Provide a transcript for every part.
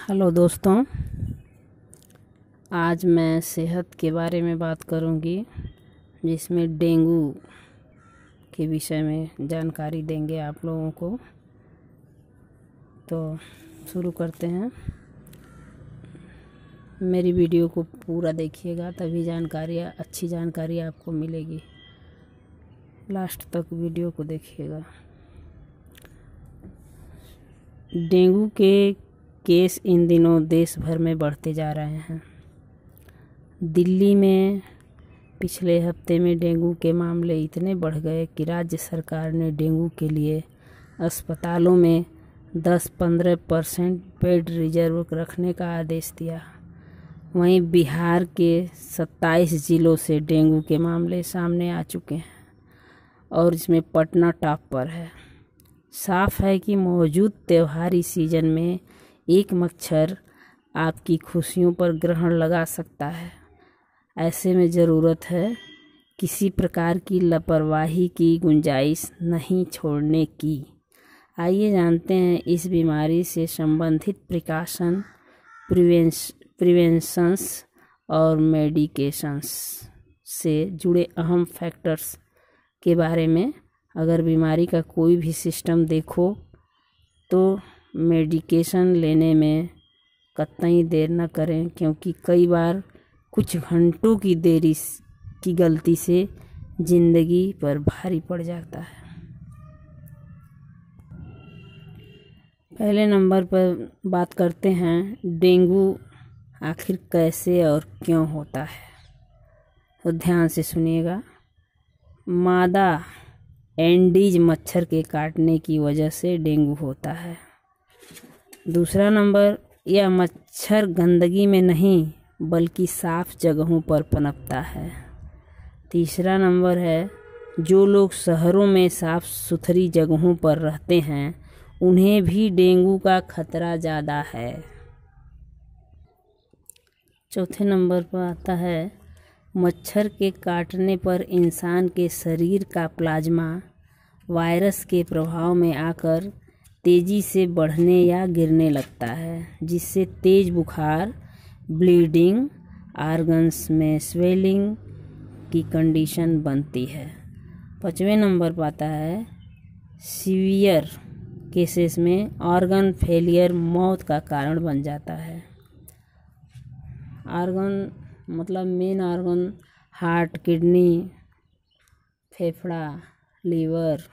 Hello दोस्तों, आज मैं सेहत के बारे में बात करूंगी, जिसमें डेंगू के विषय में जानकारी देंगे आप लोगों को। तो शुरू करते हैं। मेरी वीडियो को पूरा देखिएगा, तभी अच्छी जानकारी आपको मिलेगी। लास्ट तक वीडियो को देखिएगा। डेंगू के केस इन दिनों देश भर में बढ़ते जा रहे हैं। दिल्ली में पिछले हफ्ते में डेंगू के मामले इतने बढ़ गए कि राज्य सरकार ने डेंगू के लिए अस्पतालों में 10-15% बेड रिजर्व रखने का आदेश दिया। वहीं बिहार के 27 जिलों से डेंगू के मामले सामने आ चुके हैं और इसमें पटना टॉप पर है। साफ है कि मौजूद त्योहारी सीजन में एक मच्छर आपकी खुशियों पर ग्रहण लगा सकता है। ऐसे में ज़रूरत है किसी प्रकार की लापरवाही की गुंजाइश नहीं छोड़ने की। आइए जानते हैं इस बीमारी से संबंधित प्रिकॉशन, प्रिवेंशंस और मेडिकेशंस से जुड़े अहम फैक्टर्स के बारे में। अगर बीमारी का कोई भी सिस्टम देखो तो मेडिकेशन लेने में कतई देर न करें, क्योंकि कई बार कुछ घंटों की देरी की गलती से ज़िंदगी पर भारी पड़ जाता है। पहले नंबर पर बात करते हैं, डेंगू आखिर कैसे और क्यों होता है। तो ध्यान से सुनिएगा। मादा एंडीज मच्छर के काटने की वजह से डेंगू होता है। दूसरा नंबर, यह मच्छर गंदगी में नहीं बल्कि साफ जगहों पर पनपता है। तीसरा नंबर है, जो लोग शहरों में साफ सुथरी जगहों पर रहते हैं उन्हें भी डेंगू का खतरा ज़्यादा है। चौथे नंबर पर आता है, मच्छर के काटने पर इंसान के शरीर का प्लाज्मा वायरस के प्रभाव में आकर तेज़ी से बढ़ने या गिरने लगता है, जिससे तेज बुखार, ब्लीडिंग, ऑर्गन्स में स्वेलिंग की कंडीशन बनती है। पाँचवें नंबर पर आता है, सीवियर केसेस में ऑर्गन फेलियर मौत का कारण बन जाता है। ऑर्गन मतलब मेन ऑर्गन हार्ट, किडनी, फेफड़ा, लीवर,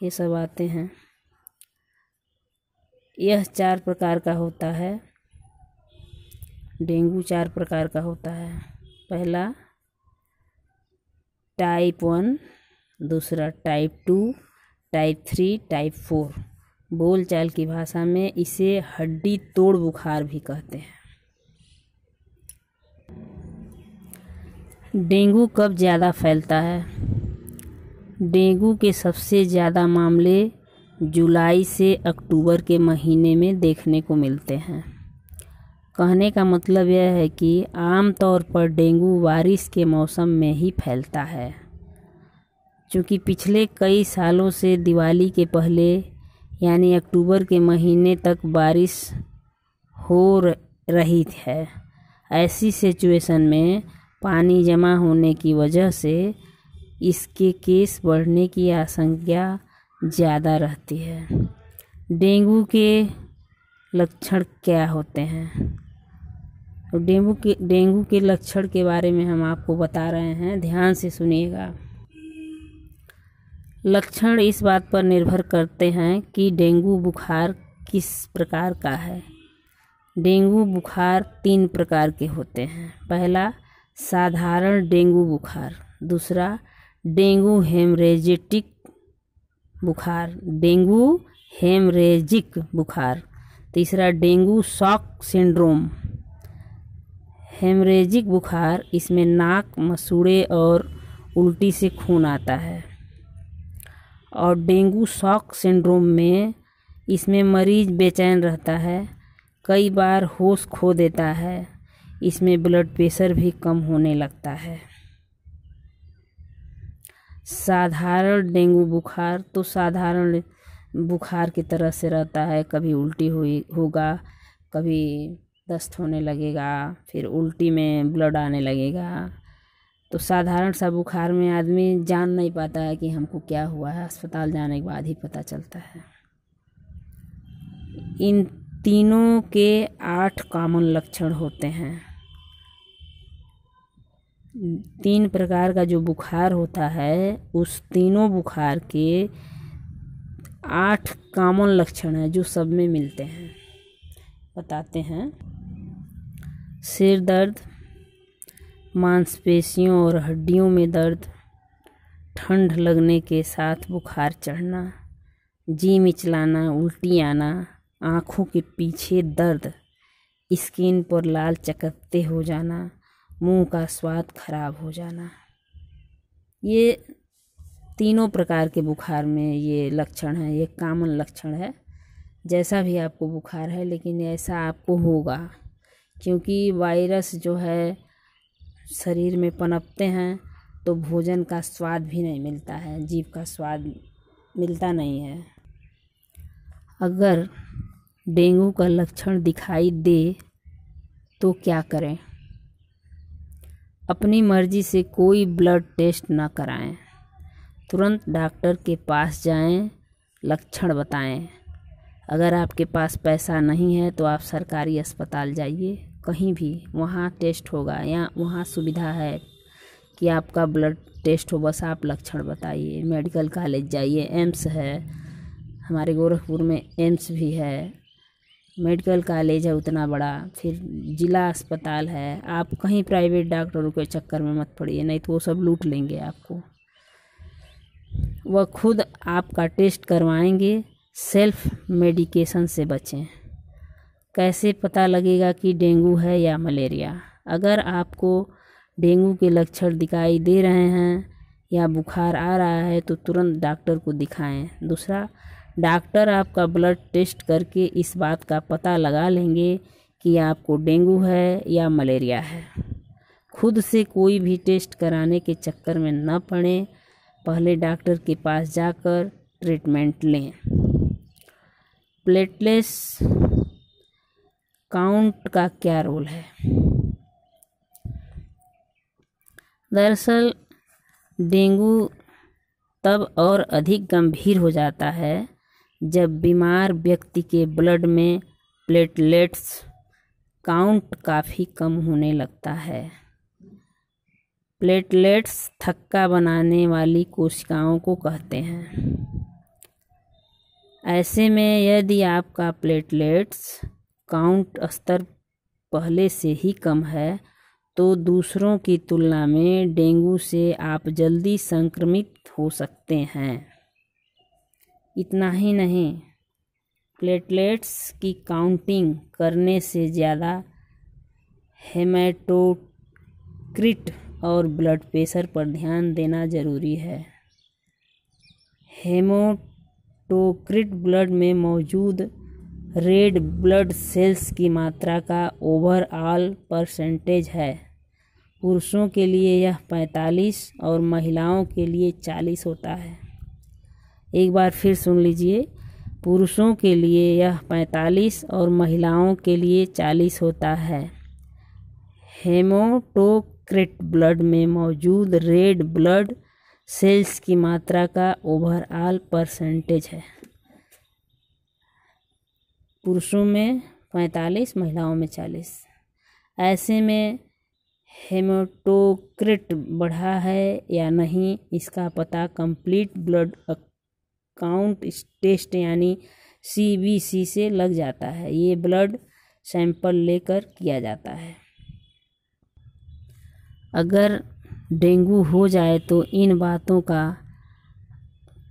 ये सब आते हैं। यह 4 प्रकार का होता है। डेंगू 4 प्रकार का होता है। पहला टाइप 1, दूसरा टाइप 2, टाइप 3, टाइप 4। बोलचाल की भाषा में इसे हड्डी तोड़ बुखार भी कहते हैं। डेंगू कब ज़्यादा फैलता है? डेंगू के सबसे ज़्यादा मामले जुलाई से अक्टूबर के महीने में देखने को मिलते हैं। कहने का मतलब यह है कि आम तौर पर डेंगू बारिश के मौसम में ही फैलता है। क्योंकि पिछले कई सालों से दिवाली के पहले यानी अक्टूबर के महीने तक बारिश हो रही है, ऐसी सिचुएशन में पानी जमा होने की वजह से इसके केस बढ़ने की आशंका ज़्यादा रहती है। डेंगू के लक्षण क्या होते हैं? तो डेंगू के लक्षण के बारे में हम आपको बता रहे हैं, ध्यान से सुनिएगा। लक्षण इस बात पर निर्भर करते हैं कि डेंगू बुखार किस प्रकार का है। डेंगू बुखार 3 प्रकार के होते हैं। पहला साधारण डेंगू बुखार, दूसरा डेंगू हेमरेजिक बुखार, तीसरा डेंगू शॉक सिंड्रोम। हेमरेजिक बुखार, इसमें नाक, मसूड़े और उल्टी से खून आता है। और डेंगू शॉक सिंड्रोम में इसमें मरीज बेचैन रहता है, कई बार होश खो देता है, इसमें ब्लड प्रेशर भी कम होने लगता है। साधारण डेंगू बुखार तो साधारण बुखार की तरह से रहता है, कभी उल्टी होगा, कभी दस्त होने लगेगा, फिर उल्टी में ब्लड आने लगेगा। तो साधारण सा बुखार में आदमी जान नहीं पाता है कि हमको क्या हुआ है, अस्पताल जाने के बाद ही पता चलता है। इन तीनों के 8 कॉमन लक्षण होते हैं। 3 प्रकार का जो बुखार होता है उस तीनों बुखार के 8 कॉमन लक्षण हैं जो सब में मिलते हैं। बताते हैं। सिर दर्द, मांसपेशियों और हड्डियों में दर्द, ठंड लगने के साथ बुखार चढ़ना, जी मिचलाना, उल्टी आना, आँखों के पीछे दर्द, स्किन पर लाल चकत्ते हो जाना, मुंह का स्वाद खराब हो जाना। ये तीनों प्रकार के बुखार में ये लक्षण है, ये कॉमन लक्षण है। जैसा भी आपको बुखार है, लेकिन ऐसा आपको होगा क्योंकि वायरस जो है शरीर में पनपते हैं तो भोजन का स्वाद भी नहीं मिलता है, जीभ का स्वाद मिलता नहीं है। अगर डेंगू का लक्षण दिखाई दे तो क्या करें? अपनी मर्जी से कोई ब्लड टेस्ट ना कराएं, तुरंत डॉक्टर के पास जाएं, लक्षण बताएं। अगर आपके पास पैसा नहीं है तो आप सरकारी अस्पताल जाइए, कहीं भी वहाँ टेस्ट होगा या वहाँ सुविधा है कि आपका ब्लड टेस्ट हो, बस आप लक्षण बताइए। मेडिकल कॉलेज जाइए, एम्स है, हमारे गोरखपुर में एम्स भी है, मेडिकल कॉलेज है उतना बड़ा, फिर जिला अस्पताल है। आप कहीं प्राइवेट डॉक्टरों के चक्कर में मत पड़िए, नहीं तो वो सब लूट लेंगे आपको। वह खुद आपका टेस्ट करवाएंगे। सेल्फ मेडिकेशन से बचें। कैसे पता लगेगा कि डेंगू है या मलेरिया? अगर आपको डेंगू के लक्षण दिखाई दे रहे हैं या बुखार आ रहा है तो तुरंत डॉक्टर को दिखाएं। दूसरा, डॉक्टर आपका ब्लड टेस्ट करके इस बात का पता लगा लेंगे कि आपको डेंगू है या मलेरिया है। खुद से कोई भी टेस्ट कराने के चक्कर में न पड़ें, पहले डॉक्टर के पास जाकर ट्रीटमेंट लें। प्लेटलेट्स काउंट का क्या रोल है? दरअसल डेंगू तब और अधिक गंभीर हो जाता है जब बीमार व्यक्ति के ब्लड में प्लेटलेट्स काउंट काफ़ी कम होने लगता है। प्लेटलेट्स थक्का बनाने वाली कोशिकाओं को कहते हैं। ऐसे में यदि आपका प्लेटलेट्स काउंट स्तर पहले से ही कम है तो दूसरों की तुलना में डेंगू से आप जल्दी संक्रमित हो सकते हैं। इतना ही नहीं, प्लेटलेट्स की काउंटिंग करने से ज़्यादा हेमाटोक्रिट और ब्लड प्रेशर पर ध्यान देना ज़रूरी है। हेमाटोक्रिट ब्लड में मौजूद रेड ब्लड सेल्स की मात्रा का ओवरऑल परसेंटेज है। पुरुषों के लिए यह 45 और महिलाओं के लिए 40 होता है। एक बार फिर सुन लीजिए, पुरुषों के लिए यह 45 और महिलाओं के लिए 40 होता है। हेमाटोक्रिट ब्लड में मौजूद रेड ब्लड सेल्स की मात्रा का ओवरऑल परसेंटेज है। पुरुषों में 45, महिलाओं में 40। ऐसे में हेमाटोक्रिट बढ़ा है या नहीं, इसका पता कंप्लीट ब्लड काउंट टेस्ट यानी CBC से लग जाता है। ये ब्लड सैंपल लेकर किया जाता है। अगर डेंगू हो जाए तो इन बातों का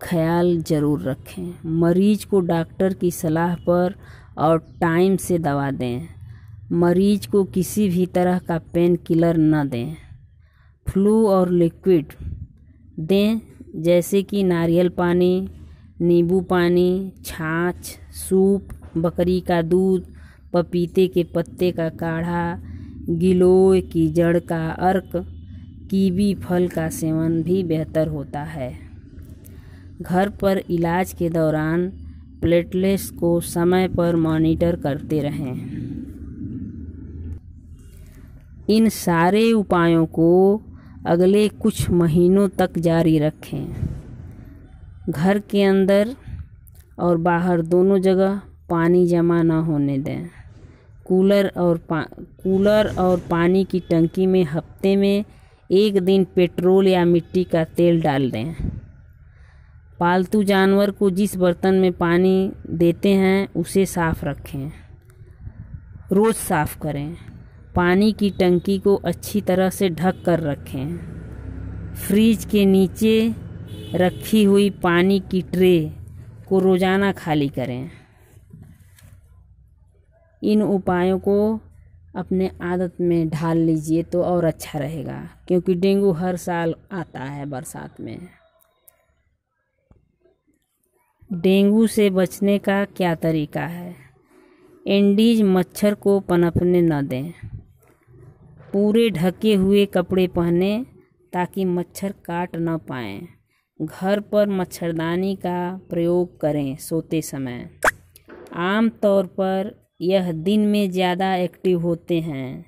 ख्याल ज़रूर रखें। मरीज को डॉक्टर की सलाह पर और टाइम से दवा दें। मरीज को किसी भी तरह का पेन किलर न दें। फ्लू और लिक्विड दें, जैसे कि नारियल पानी, नींबू पानी, छाछ, सूप, बकरी का दूध, पपीते के पत्ते का काढ़ा, गिलोय की जड़ का अर्क, कीवी फल का सेवन भी बेहतर होता है। घर पर इलाज के दौरान प्लेटलेट्स को समय पर मॉनिटर करते रहें। इन सारे उपायों को अगले कुछ महीनों तक जारी रखें। घर के अंदर और बाहर दोनों जगह पानी जमा न होने दें। कूलर और पानी की टंकी में हफ्ते में एक दिन पेट्रोल या मिट्टी का तेल डाल दें। पालतू जानवर को जिस बर्तन में पानी देते हैं उसे साफ रखें, रोज़ साफ करें। पानी की टंकी को अच्छी तरह से ढक कर रखें। फ्रिज के नीचे रखी हुई पानी की ट्रे को रोज़ाना खाली करें। इन उपायों को अपने आदत में ढाल लीजिए तो और अच्छा रहेगा, क्योंकि डेंगू हर साल आता है बरसात में। डेंगू से बचने का क्या तरीका है? एंडीज मच्छर को पनपने न दें। पूरे ढके हुए कपड़े पहने ताकि मच्छर काट न पाएँ। घर पर मच्छरदानी का प्रयोग करें सोते समय। आम तौर पर यह दिन में ज़्यादा एक्टिव होते हैं।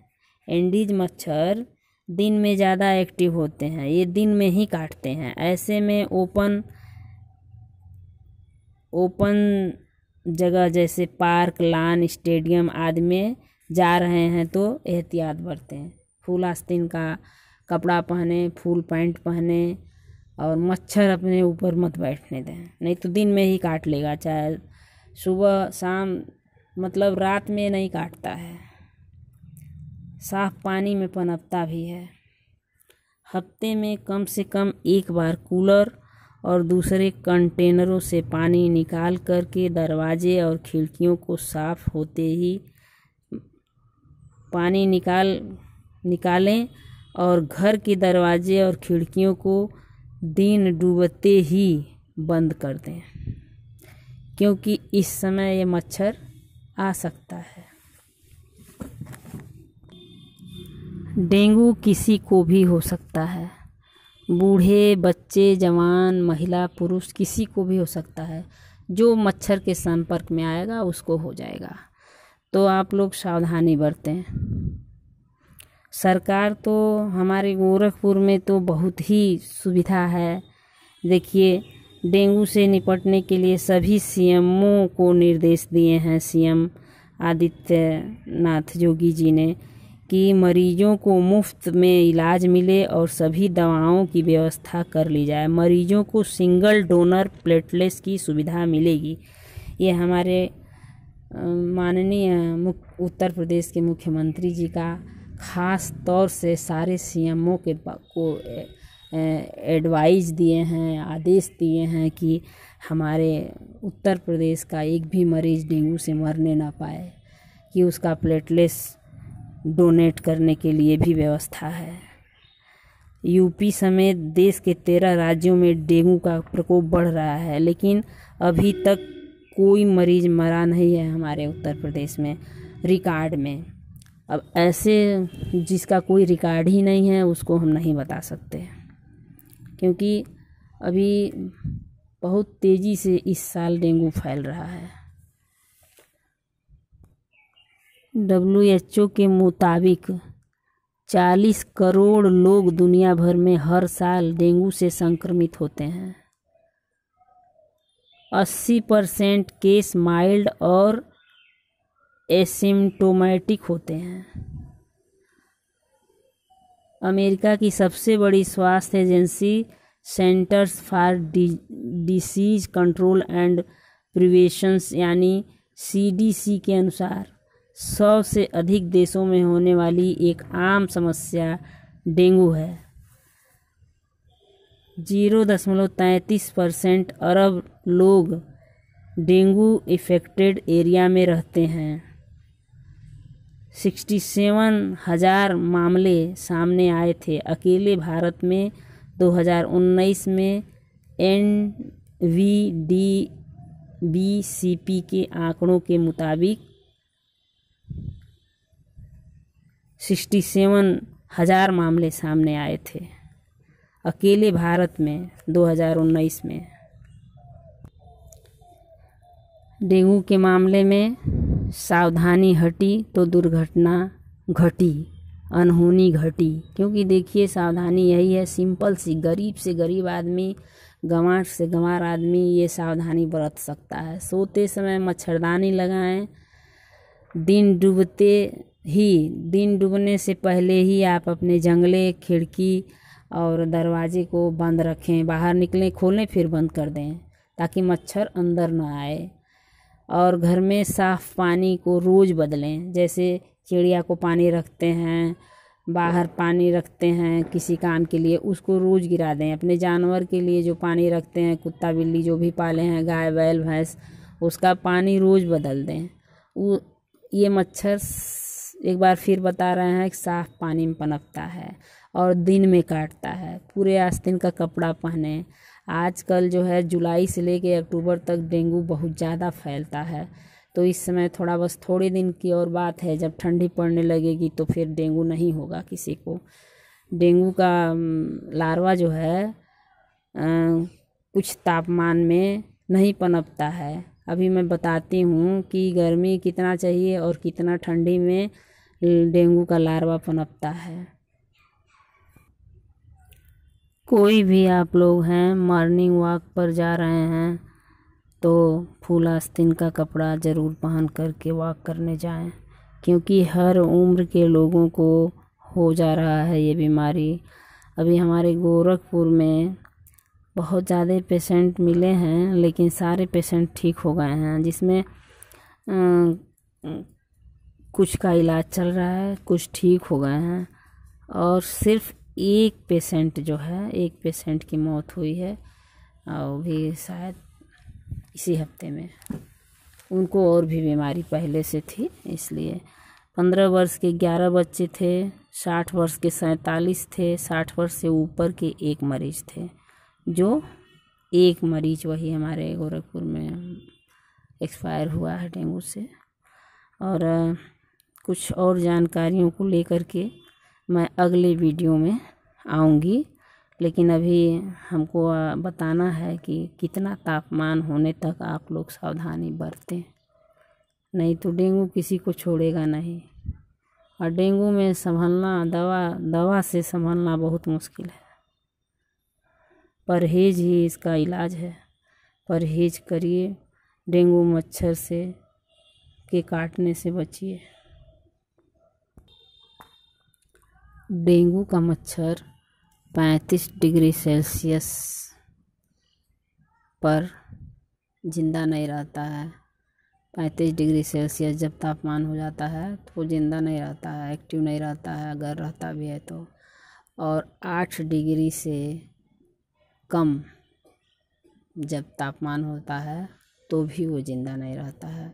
एंडीज मच्छर दिन में ज़्यादा एक्टिव होते हैं, ये दिन में ही काटते हैं। ऐसे में ओपन जगह जैसे पार्क, लॉन, स्टेडियम आदि में जा रहे हैं तो एहतियात बरतें। फुल आस्तीन का कपड़ा पहने, फुल पैंट पहने और मच्छर अपने ऊपर मत बैठने दें, नहीं तो दिन में ही काट लेगा। चाहे सुबह शाम, मतलब रात में नहीं काटता है, साफ पानी में पनपता भी है। हफ्ते में कम से कम एक बार कूलर और दूसरे कंटेनरों से पानी निकाल करके दरवाजे और खिड़कियों को साफ होते ही पानी निकालें और घर के दरवाजे और खिड़कियों को दिन डूबते ही बंद कर दें, क्योंकि इस समय ये मच्छर आ सकता है। डेंगू किसी को भी हो सकता है, बूढ़े, बच्चे, जवान, महिला, पुरुष, किसी को भी हो सकता है। जो मच्छर के संपर्क में आएगा उसको हो जाएगा, तो आप लोग सावधानी बरतें। सरकार तो हमारे गोरखपुर में तो बहुत ही सुविधा है। देखिए, डेंगू से निपटने के लिए सभी सीएमओ को निर्देश दिए हैं सीएम आदित्यनाथ योगी जी ने कि मरीजों को मुफ्त में इलाज मिले और सभी दवाओं की व्यवस्था कर ली जाए। मरीजों को सिंगल डोनर प्लेटलेट्स की सुविधा मिलेगी। ये हमारे माननीय उत्तर प्रदेश के मुख्यमंत्री जी का ख़ास तौर से सारे सीएमओ को एडवाइस दिए हैं, आदेश दिए हैं कि हमारे उत्तर प्रदेश का एक भी मरीज़ डेंगू से मरने ना पाए, कि उसका प्लेटलेट्स डोनेट करने के लिए भी व्यवस्था है। यूपी समेत देश के 13 राज्यों में डेंगू का प्रकोप बढ़ रहा है, लेकिन अभी तक कोई मरीज मरा नहीं है हमारे उत्तर प्रदेश में रिकॉर्ड में। अब ऐसे जिसका कोई रिकॉर्ड ही नहीं है उसको हम नहीं बता सकते, क्योंकि अभी बहुत तेज़ी से इस साल डेंगू फैल रहा है। WHO के मुताबिक 40 करोड़ लोग दुनिया भर में हर साल डेंगू से संक्रमित होते हैं। 80% केस माइल्ड और एसिम्प्टोमेटिक होते हैं। अमेरिका की सबसे बड़ी स्वास्थ्य agency centres for disease control and prevention यानी CDC के अनुसार 100 से अधिक देशों में होने वाली एक आम समस्या डेंगू है। 0.33% अरब लोग डेंगू इफेक्टेड एरिया में रहते हैं। 67,000 मामले सामने आए थे। अकेले भारत में 2019 में NVDBCP के आंकड़ों के मुताबिक 67,000 मामले सामने आए थे अकेले भारत में 2019 में। डेंगू के मामले में सावधानी हटी तो दुर्घटना घटी। अनहोनी घटी। क्योंकि देखिए सावधानी यही है, सिंपल सी, गरीब से गरीब आदमी, गंवार से गंवार आदमी ये सावधानी बरत सकता है। सोते समय मच्छरदानी लगाएं। दिन डूबने से पहले ही आप अपने जंगले, खिड़की और दरवाजे को बंद रखें। बाहर निकलें, खोलें फिर बंद कर दें ताकि मच्छर अंदर न आए। और घर में साफ़ पानी को रोज़ बदलें। जैसे चिड़िया को पानी रखते हैं, बाहर पानी रखते हैं किसी काम के लिए, उसको रोज़ गिरा दें। अपने जानवर के लिए जो पानी रखते हैं, कुत्ता बिल्ली जो भी पाले हैं, गाय बैल भैंस, उसका पानी रोज़ बदल दें। ये मच्छर, एक बार फिर बता रहे हैं, साफ़ पानी में पनपता है और दिन में काटता है। पूरे आस्तीन का कपड़ा पहने। आजकल जो है जुलाई से लेके अक्टूबर तक डेंगू बहुत ज़्यादा फैलता है। तो इस समय बस थोड़े दिन की और बात है, जब ठंडी पड़ने लगेगी तो फिर डेंगू नहीं होगा किसी को। डेंगू का लार्वा जो है कुछ तापमान में नहीं पनपता है। अभी मैं बताती हूँ कि गर्मी कितना चाहिए और कितना ठंडी में डेंगू का लार्वा पनपता है। कोई भी आप लोग हैं, मॉर्निंग वॉक पर जा रहे हैं तो फुल आस्तीन का कपड़ा ज़रूर पहन करके वॉक करने जाएं। क्योंकि हर उम्र के लोगों को हो जा रहा है ये बीमारी। अभी हमारे गोरखपुर में बहुत ज़्यादा पेशेंट मिले हैं, लेकिन सारे पेशेंट ठीक हो गए हैं। जिसमें कुछ का इलाज चल रहा है, कुछ ठीक हो गए हैं और सिर्फ एक पेशेंट की मौत हुई है, और भी शायद इसी हफ्ते में। उनको और भी बीमारी पहले से थी, इसलिए 15 वर्ष के 11 बच्चे थे, 60 वर्ष के 47 थे, 60 वर्ष से ऊपर के 1 मरीज थे। जो 1 मरीज वही हमारे गोरखपुर में एक्सपायर हुआ है डेंगू से। और कुछ और जानकारियों को लेकर के मैं अगले वीडियो में आऊँगी। लेकिन अभी हमको बताना है कि कितना तापमान होने तक आप लोग सावधानी बरतें, नहीं तो डेंगू किसी को छोड़ेगा नहीं। और डेंगू में संभलना, दवा से संभलना बहुत मुश्किल है। परहेज ही इसका इलाज है। परहेज करिए, डेंगू मच्छर के काटने से बचिए। डेंगू का मच्छर 35 डिग्री सेल्सियस पर ज़िंदा नहीं रहता है। 35 डिग्री सेल्सियस जब तापमान हो जाता है तो ज़िंदा नहीं रहता है, एक्टिव नहीं रहता है, अगर रहता भी है तो। और 8 डिग्री से कम जब तापमान होता है तो भी वो ज़िंदा नहीं रहता है।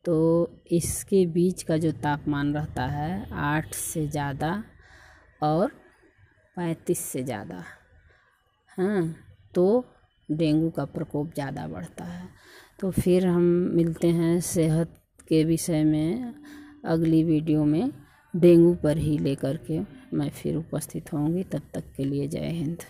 तो इसके बीच का जो तापमान रहता है 8 से ज़्यादा और 35 से ज़्यादा, हाँ, तो डेंगू का प्रकोप ज़्यादा बढ़ता है। तो फिर हम मिलते हैं सेहत के विषय में अगली वीडियो में। डेंगू पर ही लेकर के मैं फिर उपस्थित होंगी। तब तक के लिए जय हिंद।